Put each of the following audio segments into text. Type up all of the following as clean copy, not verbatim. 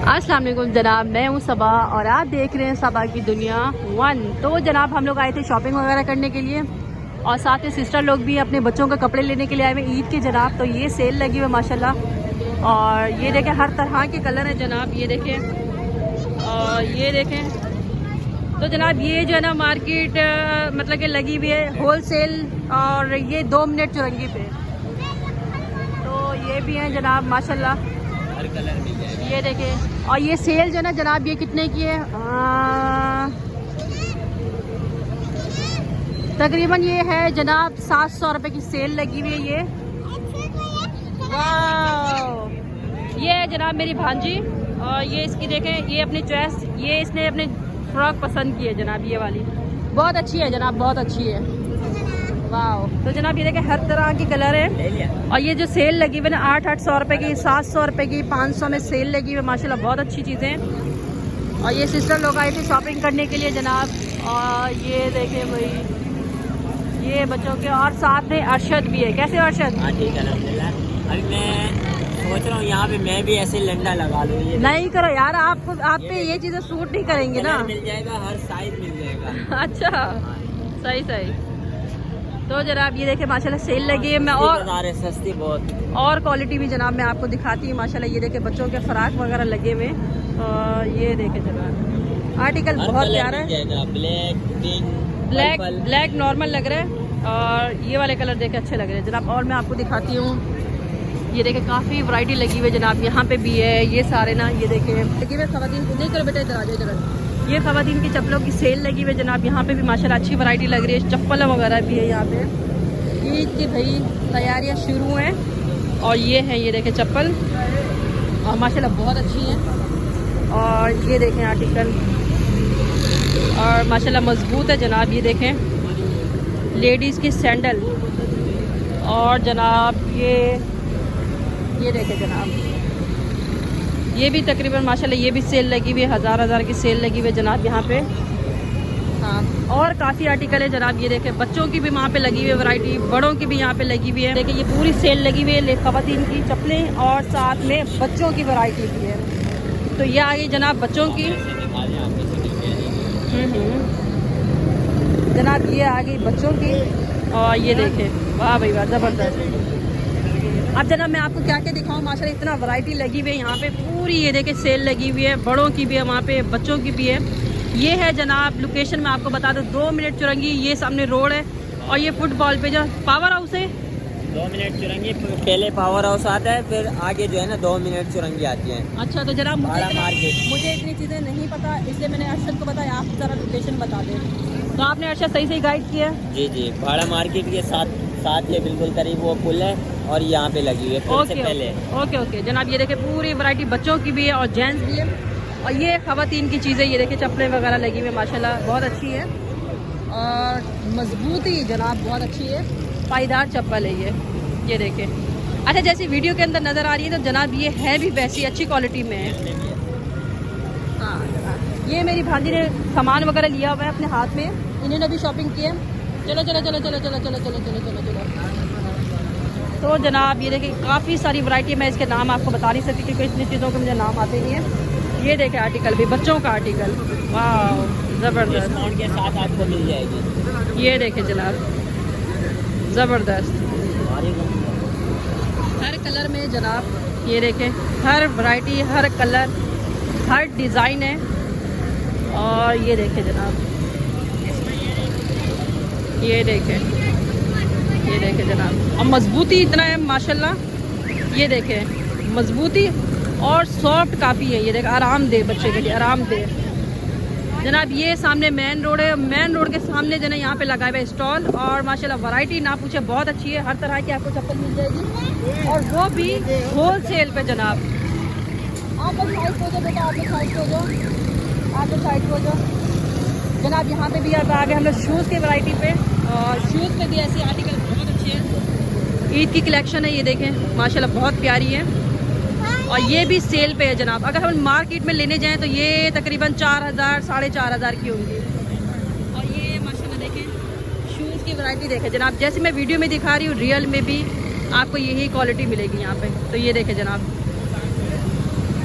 अस्सलाम वालेकुम जनाब, मैं हूँ सबा और आप देख रहे हैं सबा की दुनिया 1। तो जनाब हम लोग आए थे शॉपिंग वगैरह करने के लिए और साथ में सिस्टर लोग भी अपने बच्चों के कपड़े लेने के लिए आए हुए ईद के जनाब। तो ये सेल लगी हुई है माशाल्लाह। और ये देखें हर तरह के कलर हैं जनाब, ये देखें और ये देखें। तो जनाब ये जो है ना मार्केट मतलब कि लगी हुई है होल सेल और ये 2 मिनट चुरंगी पे। तो ये भी हैं जनाब माशाल्लाह, हर कलर मिल जाएगा। ये देखें। और ये सेल जो है ना जनाब ये कितने की है, तकरीबन ये है जनाब 700 रुपए की सेल लगी हुई है ये। वाह, ये है जनाब मेरी भांजी और ये इसकी देखें, ये अपनी चॉइस, ये इसने अपने फ्रॉक पसंद की है जनाब, ये वाली बहुत अच्छी है जनाब, बहुत अच्छी है। वाह, तो जनाब ये देखें हर तरह की कलर है। और ये जो सेल लगी हुई है ना 800 रुपए की, 700 रुपए की, 500 में सेल लगी हुई है माशाल्लाह, बहुत अच्छी चीज़ें हैं। और ये सिस्टर लोग आए थे शॉपिंग करने के लिए जनाब। और ये देखें भाई ये बच्चों के, और साथ में अरशद भी है। कैसे अरशद? हाँ ठीक है अल्हम्दुलिल्लाह। अभी मैं सोच रहा हूँ यहाँ पे मैं भी ऐसे लंडा लगा लूँ। ये नहीं करो यार, आप पे ये चीज़ें सूट नहीं करेंगी ना। मिल जाएगा, हर साइज मिल जाएगा। अच्छा सही सही। तो जनाब ये देखे माशाल्लाह सेल लगी है। मैं और सस्ती बहुत और क्वालिटी भी जनाब मैं आपको दिखाती हूँ माशाल्लाह। ये देखे बच्चों के फ्राक वगैरह लगे हुए और ये देखे जनाब आर्टिकल बहुत प्यारा है। ब्लैक, पिंक, ब्लैक नॉर्मल लग रहा है और ये वाले कलर देखे अच्छे लग रहे हैं जनाब। और मैं आपको दिखाती हूँ, ये देखे काफ़ी वैरायटी लगी हुई है जनाब। यहाँ पे भी है ये सारे ना, ये देखे लगी हुए खवातीन को। नहीं करो बेटा, इधर आ जाए जरा। ये खवातीन की चप्पलों की सेल लगी हुई है जनाब। यहाँ पे भी माशाल्लाह अच्छी वैरायटी लग रही है, चप्पल वगैरह भी है यहाँ पे। ईद की भाई तैयारियाँ शुरू हैं और ये हैं, ये देखें चप्पल और माशाल्लाह बहुत अच्छी हैं। और ये देखें आर्टिकल और माशाल्लाह मजबूत है जनाब। ये देखें लेडीज़ की सैंडल और जनाब ये देखें जनाब, ये भी तकरीबन माशाल्लाह ये भी सेल लगी हुई है, हज़ार की सेल लगी हुई है जनाब यहाँ पे। हाँ, और काफ़ी आर्टिकल है जनाब। ये देखें बच्चों की भी वहाँ पे लगी हुई है वैरायटी, बड़ों की भी यहाँ पे लगी हुई है। देखिए ये पूरी सेल लगी हुई है खवातीन की चप्पलें और साथ में बच्चों की वैरायटी भी है। तो ये आ गई जनाब बच्चों की जनाब, ये आ गई बच्चों की। और ये देखें वाह भाई वाह ज़बरदस्त। अब जनाब मैं आपको क्या क्या दिखाऊं, माशाल्लाह इतना वैरायटी लगी हुई है यहाँ पे पूरी। ये देखें सेल लगी हुई है, बड़ों की भी है वहाँ पे, बच्चों की भी है। ये है जनाब लोकेशन मैं आपको बता दूं, 2 मिनट चुरंगी, ये सामने रोड है। और ये फुटबॉल पे जो पावर हाउस है, 2 मिनट चुरंगी, पहले पावर हाउस आता है, फिर आगे जो है ना 2 मिनट चुरंगी आती है। अच्छा तो जनाब मार्केट मुझे इतनी चीज़ें नहीं पता, इसलिए मैंने अरशद को बताया आप ज़रा लोकेशन बता दें। तो आपने अरशद सही से गाइड किया? जी भाड़ा मार्केट के साथ ये बिल्कुल करीब वो पुल है और यहाँ पे लगी हुई है पुल से पहले। ओके जनाब, ये देखे पूरी वैरायटी बच्चों की भी है और जेंट्स भी है। और ये खवातीन की चीज़ें, ये देखे चप्पलें वगैरह लगी हुई है माशाल्लाह, बहुत अच्छी है और मजबूती जनाब बहुत अच्छी है, पाईदार चप्पल है ये देखे। अच्छा जैसे वीडियो के अंदर नज़र आ रही है तो जनाब ये है भी वैसी अच्छी क्वालिटी में है। हाँ जनाब, ये मेरी भांजी ने सामान वगैरह लिया हुआ है अपने हाथ में, इन्होंने भी शॉपिंग की है। चलो चलो चलो चलो चलो चलो चलो चलो चलो चलो। तो जनाब ये देखिए काफ़ी सारी वैरायटी, मैं इसके नाम आपको बता नहीं सकती क्योंकि इतनी चीज़ों के मुझे नाम आते नहीं है। ये देखें आर्टिकल भी बच्चों का आर्टिकल, वाह ज़बरदस्त, डिस्काउंट के साथ आपको मिल जाएगी। ये देखें जनाब ज़बरदस्त हर कलर में जनाब। ये देखें हर वैरायटी, हर कलर, हर डिज़ाइन है। और ये देखें जनाब, ये देखें जनाब, और मजबूती इतना है माशाल्लाह। ये देखें मजबूती और सॉफ्ट काफ़ी है। ये देखें आरामदेह, बच्चे के लिए आरामदेह जनाब। ये सामने मेन रोड है, मेन रोड के सामने जो है यहाँ पे लगा हुआ है स्टॉल और माशाल्लाह वैरायटी ना पूछे बहुत अच्छी है, हर तरह की आपको चप्पल मिल जाएगी और वो भी होल सेल पे जनाब। आप लोग साइड हो जाओ बेटा, आप लोग साइड हो जाओ, आप लोग साइड हो जाओ जनाब। यहाँ पे भी आ गए हम लोग शूज़ की वैरायटी पे और शूज़ पे भी ऐसी आर्टिकल बहुत अच्छे हैं। ईद की कलेक्शन है, ये देखें माशाल्लाह बहुत प्यारी है और ये भी सेल पे है जनाब। अगर हम मार्केट में लेने जाएं तो ये तकरीबन 4000 4,500 की होंगी। और ये माशाल्लाह देखें शूज़ की वैरायटी देखें जनाब, जैसे मैं वीडियो में दिखा रही हूँ रियल में भी आपको यही क्वालिटी मिलेगी यहाँ पे। तो ये देखें जनाब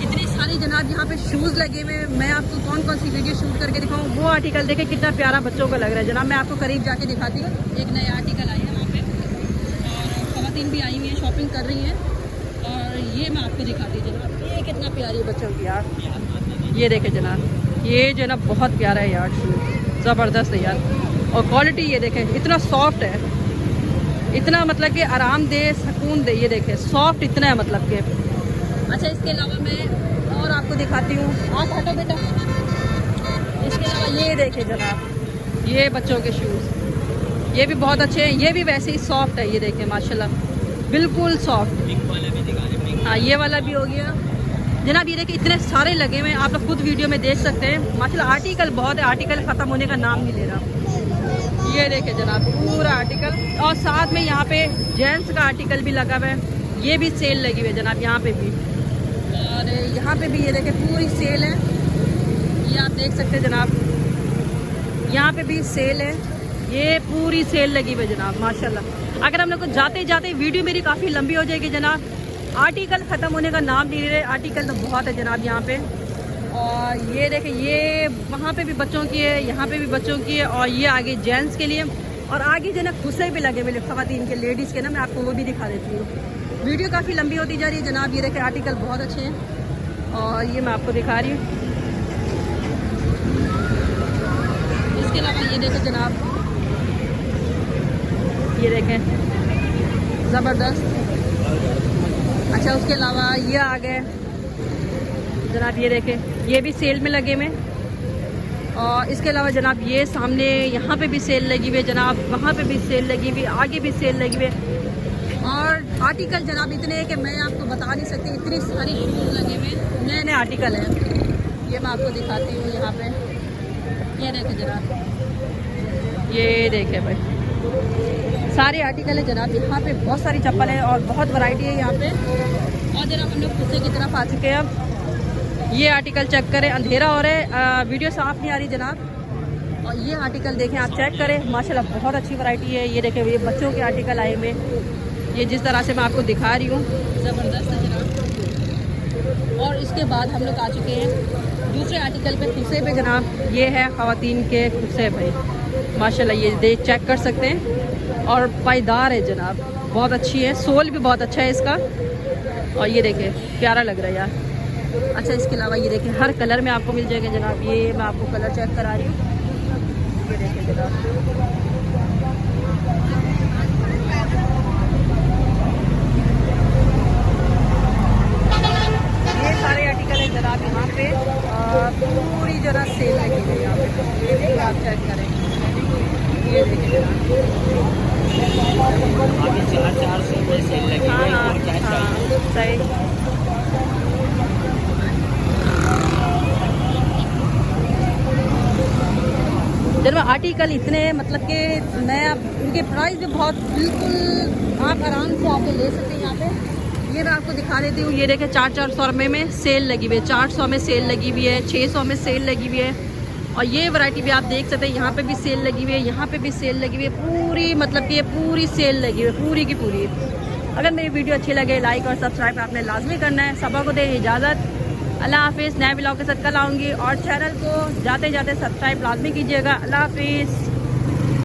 इतनी सारी सारी जनाब यहाँ पे शूज़ लगे हुए हैं। मैं आपको कौन कौन सी वीडियो शूट करके दिखाऊँ, वो आर्टिकल देखें कितना प्यारा बच्चों को लग रहा है जनाब। मैं आपको करीब जाके दिखाती हूँ। एक नया आर्टिकल आया है वहाँ पे और ख़वातीन भी आई हुई हैं, शॉपिंग कर रही हैं। और ये मैं आपको दिखाती हूँ जनाब, ये कितना प्यारी है बच्चों की यार। ये देखें जनाब, ये जो ना बहुत प्यारा है यार, शूज़ ज़बरदस्त है यार। और क्वालिटी ये देखें इतना सॉफ्ट है, इतना मतलब कि आरामदेह सुकून दे। ये देखें सॉफ्ट इतना है मतलब कि। अच्छा इसके अलावा मैं और आपको दिखाती हूँ, आप हटो बेटा। इसके अलावा ये देखें जनाब, ये बच्चों के शूज़, ये भी बहुत अच्छे हैं, ये भी वैसे ही सॉफ्ट है। ये देखें माशाल्लाह बिल्कुल सॉफ्ट। हाँ ये वाला भी हो गया जनाब। ये देखिए इतने सारे लगे हुए हैं, आप लोग खुद वीडियो में देख सकते हैं माशाल्लाह। आर्टिकल बहुत है, आर्टिकल ख़त्म होने का नाम नहीं ले रहा। ये देखे जनाब पूरा आर्टिकल, और साथ में यहाँ पे जेंट्स का आर्टिकल भी लगा हुआ है, ये भी सेल लगी हुई है जनाब यहाँ पे भी। और यहाँ पे भी ये देखे पूरी सेल है, ये आप देख सकते हैं जनाब, यहाँ पे भी सेल है, ये पूरी सेल लगी हुई है जनाब माशाल्लाह। अगर हम लोग को जाते जाते वीडियो मेरी काफ़ी लंबी हो जाएगी जनाब। आर्टिकल ख़त्म होने का नाम नहीं ले रहे, आर्टिकल तो बहुत है जनाब यहाँ पे। और ये देखें ये वहाँ पे भी बच्चों की है, यहाँ पे भी बच्चों की है, और ये आगे जेंट्स के लिए। और आगे जो ना खुसे भी लगे हुए ख़वातीन के, लेडीज़ के ना, मैं आपको वो भी दिखा देती हूँ। वीडियो काफ़ी लंबी होती जा रही है जनाब। ये देखें आर्टिकल बहुत अच्छे हैं, और ये मैं आपको दिखा रही हूँ। इसके अलावा ये देखें जनाब, ये देखें ज़बरदस्त। अच्छा उसके अलावा ये आ गए जनाब, ये देखें ये भी सेल में लगे हुए। और इसके अलावा जनाब ये सामने यहाँ पे भी सेल लगी हुई है जनाब, वहाँ पे भी सेल लगी हुई, आगे भी सेल लगी हुई है। और आर्टिकल जनाब इतने हैं कि मैं आपको बता नहीं सकती, इतनी सारी शूज़ लगे हुए, नए नए आर्टिकल हैं। ये मैं आपको दिखाती हूँ यहाँ पे, ये देखें जनाब, ये देखें भाई सारे आर्टिकल है जनाब। यहाँ पे बहुत सारी चप्पल है और बहुत वैरायटी है यहाँ पे। और जनाब हम लोग खुसे की तरफ आ चुके हैं। अब ये आर्टिकल चेक करें, अंधेरा हो रहा है, वीडियो साफ नहीं आ रही जनाब। और ये आर्टिकल देखें आप, चेक करें माशाल्लाह बहुत अच्छी वैरायटी है। ये देखें ये बच्चों के आर्टिकल आए हुए, ये जिस तरह से मैं आपको दिखा रही हूँ ज़बरदस्त है जनाब। और इसके बाद हम लोग आ चुके हैं दूसरे आर्टिकल पे, खुसे पे जनाब। ये है ख़वातीन के खुसे भाई माशाल्लाह, ये चेक कर सकते हैं। और पायदार है जनाब, बहुत अच्छी है, सोल भी बहुत अच्छा है इसका। और ये देखें प्यारा लग रहा है यार। अच्छा इसके अलावा ये देखें हर कलर में आपको मिल जाएगा जनाब। ये मैं आपको कलर चेक करा रही हूँ, ये देखें जनाब। ये सारे आर्टिकल है जनाब यहाँ पे, पूरी जरा सेल लगी हुई है यहाँ पे। ये देखिए आप चेक करें, ये देखें जनाब। अभी 400 रुपये सेल लगी है। हाँ क्या चाहिए? सही। जनाब आर्टिकल इतने मतलब कि नया, उनके प्राइस भी बहुत बिल्कुल आप आराम से आके ले सकते हैं यहाँ पे। ये मैं आपको दिखा देती हूँ, ये देखें 400 रुपये में सेल लगी हुई है, 400 में सेल लगी हुई है, 600 में सेल लगी हुई है। और ये वैरायटी भी आप देख सकते हैं, यहाँ पे भी सेल लगी हुई है, यहाँ पे भी सेल लगी हुई है, पूरी मतलब कि ये पूरी सेल लगी हुई है, पूरी की पूरी। अगर मेरी वीडियो अच्छी लगे लाइक और सब्सक्राइब आपने लाजमी करना है। सबा को दे इजाज़त, अल्लाह हाफिज़। नए ब्लॉग के साथ कल आऊँगी, और चैनल को जाते जाते सब्सक्राइब लाजमी कीजिएगा। अल्लाह हाफिज़।